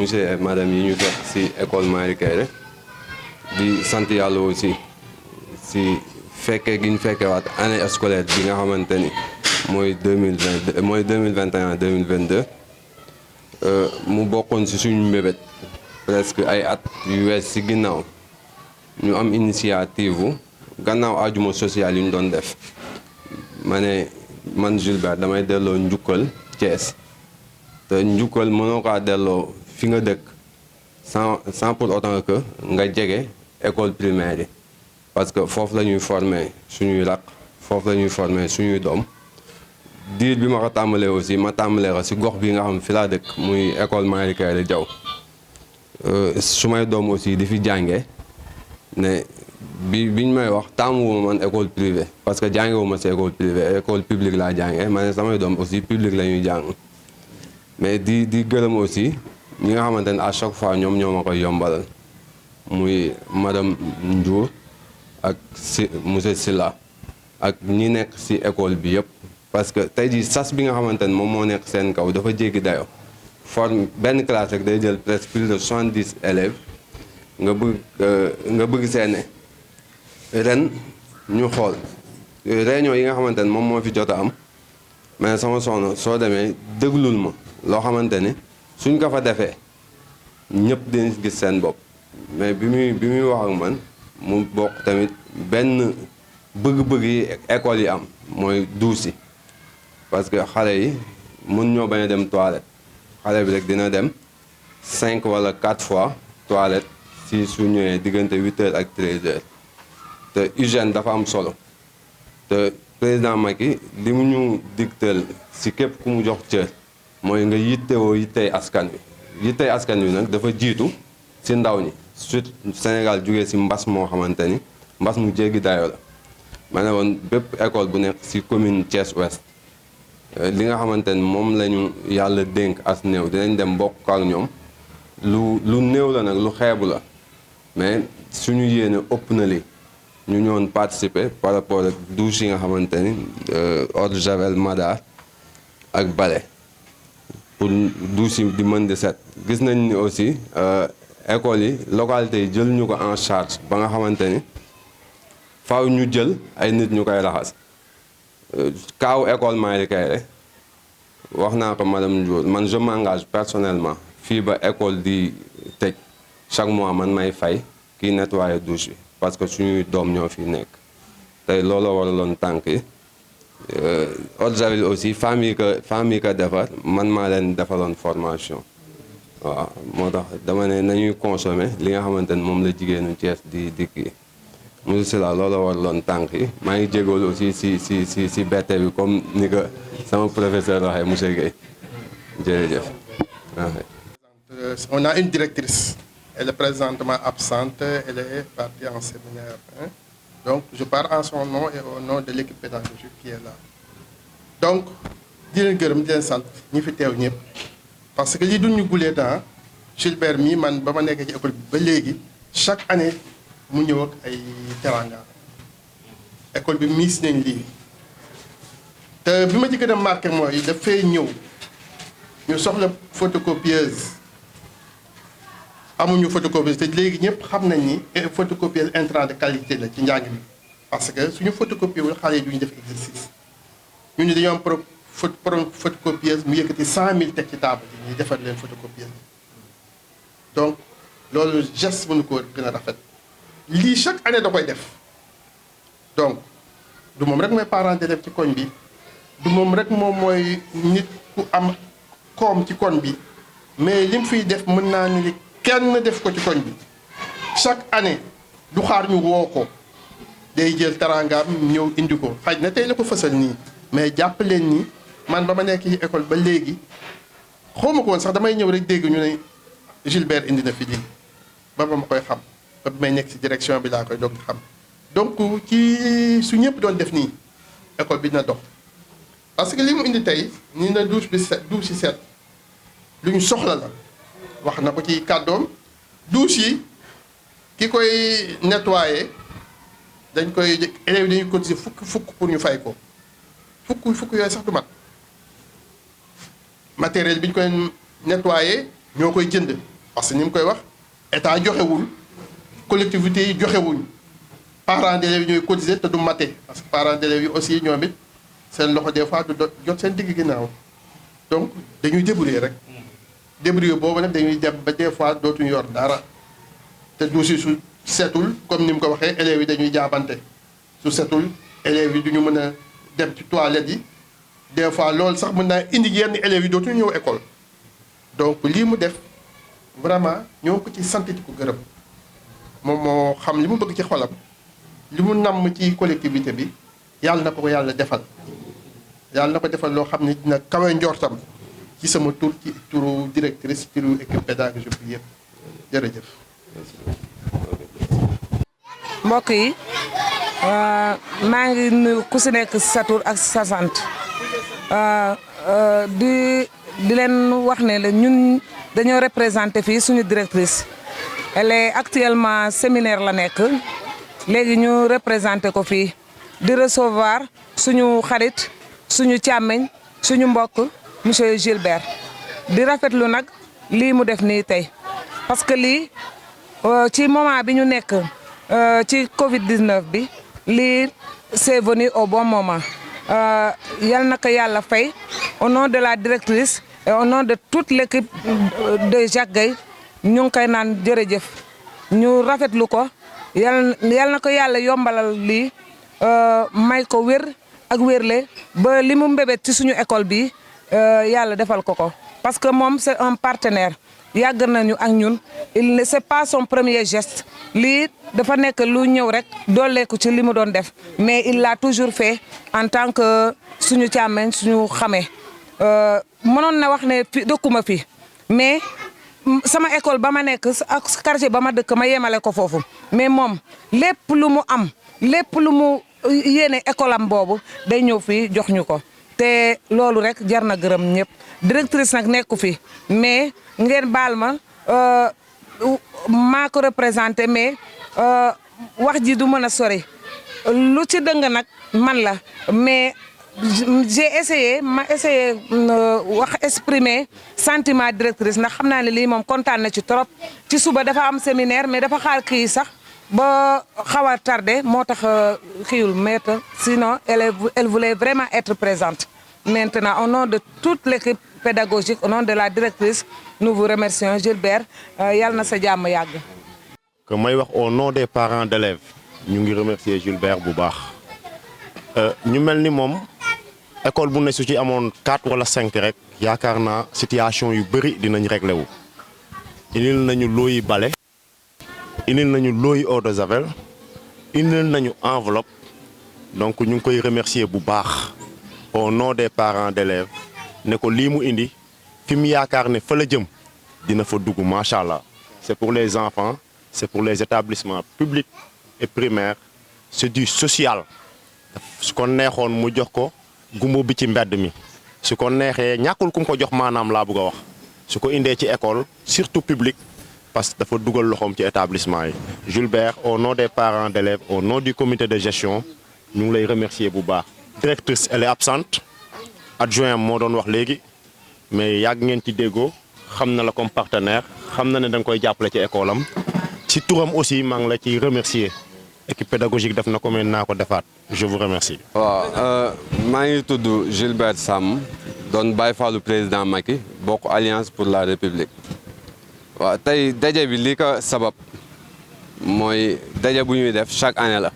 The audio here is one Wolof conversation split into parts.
monsieur et madame yi ñu fekk ci école Malick Kaïré di sant yàlla aussi ci fekkee gi ñu fekkewaat année scolaire bi nga xamante ni mooy 2021 2022 mu bokkoon ci suñu mbébét presque ay at yu wees ci ginnaaw ñu am initiative gannaaw ajuma sociale yu ñu doon def ma ne man Jules damay delloo njukkal Thiès te njukkal mënoo kaa delloo fi nga dëkk sans pour autant que nga jege école primaire yi parce que foofu la ñuy former suñuy rakk foofu la ñuy former suñuy doom diir bi ma ko tàmbalee aussi ma tàmbalee ko ci gox bi nga xam fi laa dëkk muy école Malick Kaïré Diaw su may doom aussi di fi jànge ne biñ may wax taamuwuma man école privée parce que jàngewuma ci école privée école publique laa jànge ma ne samay doom aussi publique la ñuy jàng mais di gërëm aussi ñi nga xamante ne à chaque fois ñoom ñoo ma koy yombalal muy madame Ndiour ak monsieur Silla ak ñi nekk ci école bi yëpp parce que tey jii sas bi nga xamante ne moom moo nekk seen kaw dafa jéggi dayoo forme benn classe rek day jël presque plus de 70 élèves nga bëgg seene ren ñu xool réunion yi nga xamante ne moom moo fi jot a am mais sama soxna soo demee déglul ma loo xamante ne suñ ko fa defee ñëpp dinañ gis seen bopp mais bi muy wax ak man mu bokk tamit benn bëgg-bëgg yi école yi am mooy douche yi parce que xale yi mën ñoo bañ a dem toilette xale bi rek dina dem 5 wala 4 fois toilette si su ñëwee diggante 8 heures ak 13 heures te hygiène dafa am solo te président Macky li mu ñu digtal si képp ku mu jox cër mooy nga yittewoo yittey askan wi yittey askan wi nag dafa jiitu si ndaw ñi surtout Sénégal jógee si mbas moo xamante ni mbas mu jéggi dayoo la ma ne woon bépp école bu nekk si commune Thiès Ouest li nga xamante ni moom la ñu yàlla dénk as néew dinañ dem bokk ak ñoom lu néew la nag lu xeebu la mais suñu yéene ëpp na li ñu ñëwoon participer par rapport ak douche yi nga xamante ni eau de javel madar ak balai pour douche yi di mën di set gis nañ ni aussi école yi localité yi jël ñu ko en charge ba nga xamante ni faaw ñu jël ay nit ñu koy raxas kaaw école Malick Kaïré wax naa ko madame Ndiour man je m'engage personnellement fii ba école di tëj chaque mois man may fay kiy nettoyer douche bi parce que suñuy doom ñoo fi nekk tey looloo waraloon tànk yi eau de javel aussi famille que defar man maa leen defaloon formation waaw moo tax dama ne nañuy consommer li nga xamante ne moom la jigéenu Thiès di kii monsieur Sylla looloo waraloon tànk yi maa ngi jégalu aussi si bette bi comme ni ko sama professeur waxee monsieur Guèye jërëjëf. On a une directrice. Elle est présentement absente, elle est partie en séminaire. Hein? Donc, je parle en son nom et au nom de l'équipe pédagogique qui est là. Donc, di leen gërëm di leen sant ñi fi teew ñëpp parce que lii duñ ñu gulee temps Gilbert mii man ba ma nekkee ci école bi ba léegi chaque année mu ñëw ak ay teranga école bi miis nañ lii te bi ma ci gën a marqué mooy dafay ñëw ñu soxla photocopieuse amuñu photocopieuse te léegi ñëpp xam nañ ni photocopieuse intrant de qualité la ci njàng mi parce que suñu photocopie wul xale yi duñu def exercice ñu ni dañoo am photocopieuse mu yëkkati 100 000 teg ci table yi ñuy defar leen photocopieuse donc loolu geste mënu ko gën a rafet lii chaque année da koy def donc du moom rek mooy parent d'élève ci koñ bi du moom rek moom mooy nit ku am koom ci koñ bi mais li mu fiy def mën naa ni kenn def ko ci koñ bi chaque année du xaar ñu woo ko day jël tarangaam ñëw indi ko xaj na tey la ko fësal nii mais jàpp leen ni man ba ma nekk ci école ba léegi xawma ko woon sax damay ñëw rek dégg ñu ne Gilbert indi na fi lii ba ma koy xam ba may nekk ci direction bi laa koy doog xam donc ci su ñëpp doon def nii école bi dina dox parce que li mu indi tey ni na douche bi set douche yi set lu ñu soxla la wax na ko ci kàddoom douche yi ki koy nettoyer dañ koy élèves dañuy cotiser fukk pour ñu fay ko fukk yooyu sax du mat matériel bi ñu koy nettoyer ñoo koy jënd parce que ni mu koy wax état joxewul collectivités yi joxewuñ parents d'élèves yi ñooy cotiser te du mate parce que parents d'élèves yi aussi ñoom it seen loxo des fois du jot seen digg ginnaaw donc dañuy débrouiller rek débrouiller boobu nag dañuy dem ba des fois dootuñu yor dara te du si su setul comme ni mu ko waxee élèves yi dañuy jaabante su setul élèves yi duñu mën a dem ci toilettes yi des fois loolu sax mën naa indi yenn élèves yi dootuñu ñëw école donc lii mu def vraiment ñoo ko ci sant di ko gërëm moom moo xam li mu bëgg ci xolam li mu namm ci collectivité bi yàlla na ko yàlla defal yàlla na ko defal loo xam ne dina kawe njortam ci sama tur ci turu directrice turu équipe pédagogique bi yëpp jërëjëf. mbokk yi maa ngi nuyu ku si nekk sa tur ak sa sant di leen wax ne la ñun dañoo représenté fii suñu directrice elle est actuellement séminaire la nekk léegi ñu représenté ko fii di recevoir suñu xarit suñu càmmeñ suñu mbokk monsieur Gilbert di rafetlu nag lii mu def nii tey parce que lii ci moment bi ñu nekk ci Covid 19 bi lii c'est venu au bon moment yal na ko yàlla fay au nom de la directrice et au nom de toute l'équipe de Jacques Gueye ñu ngi koy naan jërëjëf ñu rafetlu ko yal na ko yàlla yombalal lii may ko wér ak wérle ba li mu mbébét ci suñu école bi yàlla defal ko ko parce que moom c'est un partenaire yàgg nañu ak ñun il ne c'est pas son premier geste lii dafa nekk lu ñëw rek dooleeku ci li mu doon def mais il l'a toujours fait en tant que suñu càmmeñ suñu xamee mënoon na wax ne fi dëkkuma fi mais sama école ba ma nekk ak quartier ba ma dëkk ma yemale ko foofu mais moom lépp lu mu am lépp lu mu yéene école am boobu day ñëw fii jox ñu ko te loolu rek jar na gërëm ñëpp directrice nag nekku fi mais ngeen baal ma maa ko représenté mais wax ji du mën a sori lu ci dëng nag man la mais j'ai essayé wax exprimer sentiment directrice ndax xam naa ne lii moom kontaan na ci trop ci suba dafa am séminaire mais dafa xaar kii sax ba xaw a tardé moo tax xiiwul maître sinon elle voulait vraiment être présente maintenant au nom de toute l'équipe pédagogique au nom de la directrice nous vous remercions Gilbert yàlla na sa jàmm yàgg. que may wax au nom des parents d'élèves ñu ngi remercier Gilbert bu baax ñu mel ni moom école bu ne su ci amoon 4 wala 5 rek yaakaar naa situation yu bëri dinañ réglé wu indil nañu looyi bale indil nañu looyi eau de javel indil nañu enveloppe donc ñu ngi koy remercier bu baax au nom des parents d'élèves ne ko lii mu indi fi mu yaakaar ne fa la jëm dina fa dugg macha allah c'est pour les enfants c'est pour les établissements publics et primaires c'est du social su ko neexoon mu jox ko gumbo bi ci mbedd mi su ko neexee ñàkkul ku mu ko jox maanaam laa bëgg a wax su ko indee ci école surtout public parce que dafa dugal loxoom ci établissement yi Gilbert au nom des parents d'élèves au nom du comité de gestion ñu ngi lay remercier bu baax directrice elle est absente adjoint moo doon wax léegi mais yàgg ngeen ci déggoo xam na la comme partenaire xam na ne da nga koy jàppale ci école am ci turam aussi maa ngi la ciy remercier équipe pédagogique def na ko mais naa ko defaat je vous remercie. waaw maa ngi tudd Gilbert Sam doon Baye Fallou président Macky bokk Alliance pour la République waaw tey daje bi li ko sabab mooy daje bu ñuy def chaque année la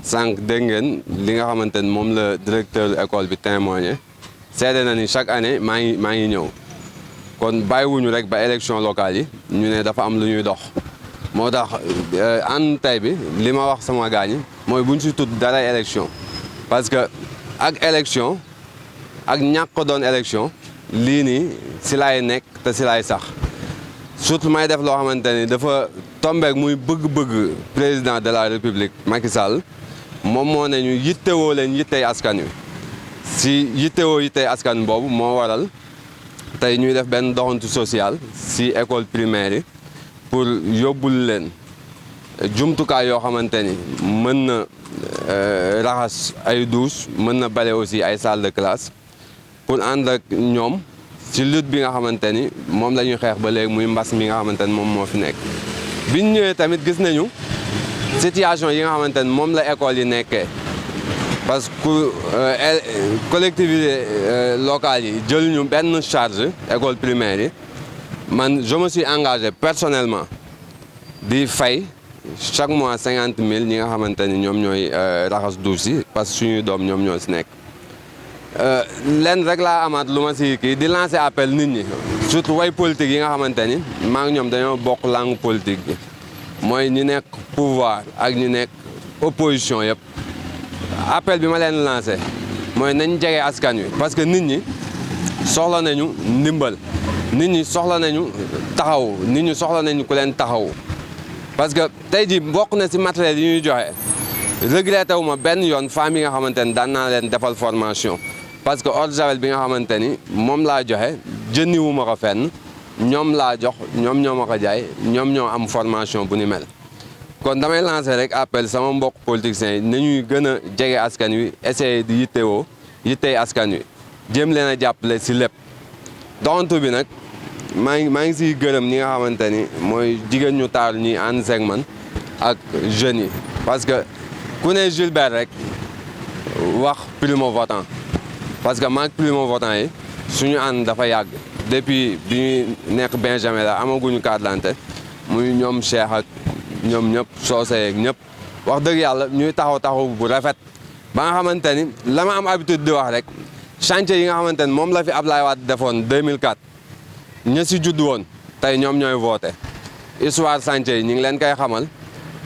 sànq dégg ngeen li nga xamante ni moom la directeur école bi témoigné seede na ni chaque année maa ngi ñëw kon bàyyiwuñu rek ba élection locale yi ñu ne dafa am lu ñuy dox moo tax ànd tey bi li ma wax sama gaañi mooy buñ si tudd dara élection parce que ak élection ak ñàkk doon élection lii nii si laay nekk te si laay sax surtout may def loo xamante ni dafa tombeek muy bëgg-bëgg président de la république Macky Sall moom moo ne ñu yittewoo leen yittey askan wi si yittewoo yittey askan boobu moo waral tey ñuy def benn doxantu social si école primaire yi pour yóbbul leen jumtukaay yoo xamante ni mën na raxas ay douche mën na bale aussi ay salle de classe pour ànd ak ñoom si lutte bi nga xamante ni moom la ñuy xeex ba léegi muy mbas mi nga xamante ni moom moo fi nekk. biñ ñëwee tamit gis nañu situation yi nga xamante ni moom la école yi nekkee parce que collectivité locale yi jël ñu benn charge école primaire yi man je me suis engagé personnellement di fay chaque mois 50 000 ñi nga xamante ni ñoom ñooy raxas douche yi parce que suñuy doom ñoom ñoo si nekk. lenn rek laa amaat lu ma si kii di lancer appel nit ñi surtout way politique yi nga xamante ni maa ngi ñoom dañoo bokk langue politique bi mooy ñi nekk pouvoir ak ñi nekk opposition yëpp appel bi ma leen lancé mooy nañ jege askan wi parce que nit ñi soxla nañu ndimbal nit ñi soxla nañu taxaw nit ñi soxla nañu ku leen taxaw parce que tey jii bokk na si matériel yi ñuy joxe regretté wu ma benn yoon femmes yi nga xamante ni daan naa leen defal formation parce que eau de javel bi nga xamante ni moom laa joxe jëndi wu ma ko fenn ñoom laa jox ñoom ñoo ma ko jaay ñoom ñoo am formation bu ni mel kon damay lancer rek appel sama mbokk politiciens yi nañuy gën a jege askan wi essayer di yittey askan wi jéem leen a jàppale si lépp doxantu bi nag maa ngi siy gërëm ñi nga xamante ni mooy jigéen ñu taaru ñi ànd seeg man ak jeunes yi parce que ku ne Jules-Bert rek wax primo votant parce que maag primo votant yi suñu ànd dafa yàgg depuis bi ñuy nekk Benjamin la amaguñu carte d'identité muy ñoom Cheikh ak ñoom ñëpp soose yeeg ñëpp wax dëgg yàlla ñuy taxaw bu rafet ba nga xamante ni la ma am habitude di wax rek chantier yi nga xamante ni moom la fi Ablaye Wade defoon 2004 ña si judd woon tey ñoom ñooy voté histoire chantier yi ñu ngi leen koy xamal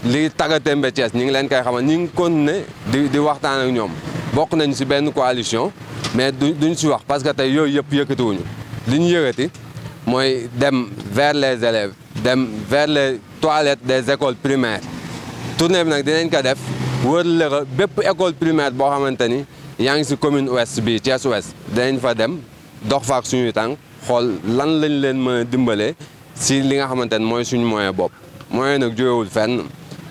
li Tagatembe Thiès ñu ngi leen koy xamal ñu ngi continuer di waxtaan ak ñoom bokk nañu si benn coalition mais duñ si wax parce que tey yooyu yëpp yëkkatiwuñu li ñu yëkkati mooy dem vers les élèves dem vers les toilettes des écoles primaires tournée bi nag dinañ ko def wër la bépp école primaire boo xamante ni yaa ngi si commune ouest bi Thiès ouest dinañ fa dem dox fa ak suñuy tànk xool lan lañ leen mën a dimbalee si li nga xamante ni mooy suñu moyen bopp moyen nag jógewul fenn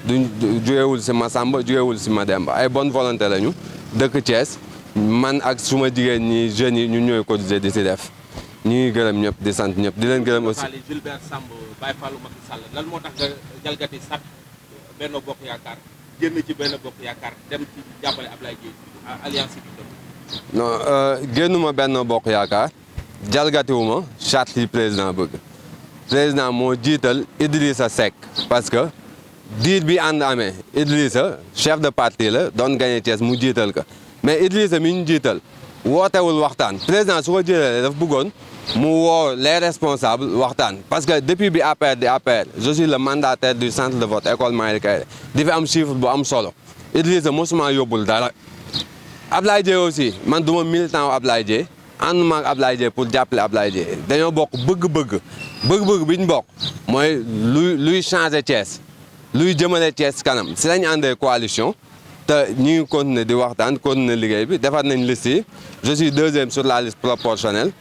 duñ jógewul si Massamba jógewul si Mademba ay bonne volonté lañu dëkk Thiès man ak suma jigéen ñi jeunes yi ñun ñooy cotiser di si def ñu ngi gërëm ñëpp di sant ñëpp di leen gërëm aussi. Jules-Bert Samb Baye Fallou Macky Sall lan moo tax nga jalgati sat Benno Bokk Yaakaar génn ci Benno Bokk Yaakaar dem ci jàppale Ablaye Dièye alliance bi. non génnuma Benno Bokk Yaakaar jalgatiwuma charte yi président bëgg président moo jiital Idrissa Seck parce que diir bi ànd amee Idrissa chef de parti la doon gagné Thiès mu jiital ko mais Idrissa mi ñu jiital wootewul waxtaan président su ko jëlee daf bëggoon mu woo les responsables waxtaan parce que depuis bi APR di APR je suis le mandataire du centre de vote école Mayel Kaïré di fi am chiffre bu am solo Idrissa mosuma yóbbul dara Ablaye Dièye aussi man du ma militant Ablaye Dièye ànduma ak Ablaye Dièye pour jàppale Ablaye Dièye dañoo bokk bëgg-bëgg bi ñu bokk mooy luy changer Thiès luy jëmale Thiès kanam si lañ àndee coalition te ñu ngi continuer di waxtaan continuer liggéey bi defar nañ liste yi je suis deuxième sur la liste proportionnelle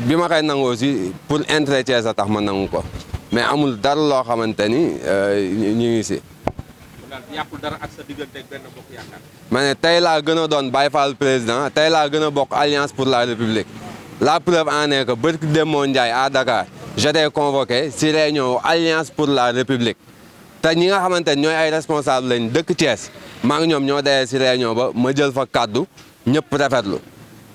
bi ma koy nangu aussi pour intérêt Thiès a tax ma nangu ko mais amul dara loo xamante ni ñu ngi si. yàqul dara ak sa diggante ak Benno Bokk Yaakaar. ma ne tey laa gën a doon Baye Fall président tey laa gën a bokk Alliance pour la République la preuve en est que barki Demba Ndiaye à Dakar j'étais convoqué si réunion Alliance pour la République. te ñi nga xamante ne ñooy ay responsable lañ dëkk Thiès maa ngi ñoom ñoo dayee si réunion ba ma jël fa kàddu ñëpp rafetlu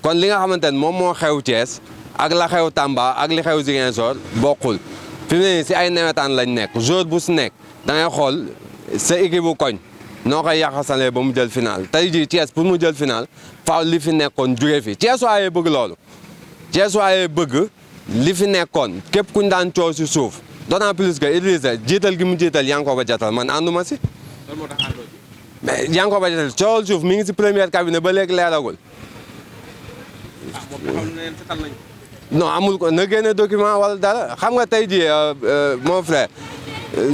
kon li nga xamante ne moom moo xew Thiès ak la xew Tamba ak li xew Ziguinchor bokkul fi mu ne nii si ay nawetaan lañ nekk jour bu si nekk da ngay xool sa équipe bu koñ noo koy yàqasalee ba mu jël final tey jii Thiès pour mu jël final faaw li fi nekkoon jugee fi Thiès waaye bëgg loolu Thiès waaye bëgg li fi nekkoon képp kuñ daan coow si suuf. d'autant plus que Idrissa jiital gi mu jiital Yankoba Diattara man ànduma si. lan moo tax àndoo ci. mais Yankoba Diattara coowal suuf mi ngi si première cabinet ba léegi leeragul. moom taxaw na leen setal nañ ko. non amul ko na génne document wala dara xam nga tey jii mon frère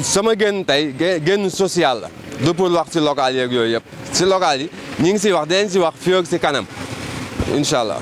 sama génn tey génn social la. du pour wax si local yeeg yooyu yëpp si local yi ñi ngi siy wax dinañ si wax fii ak si kanam incha allah.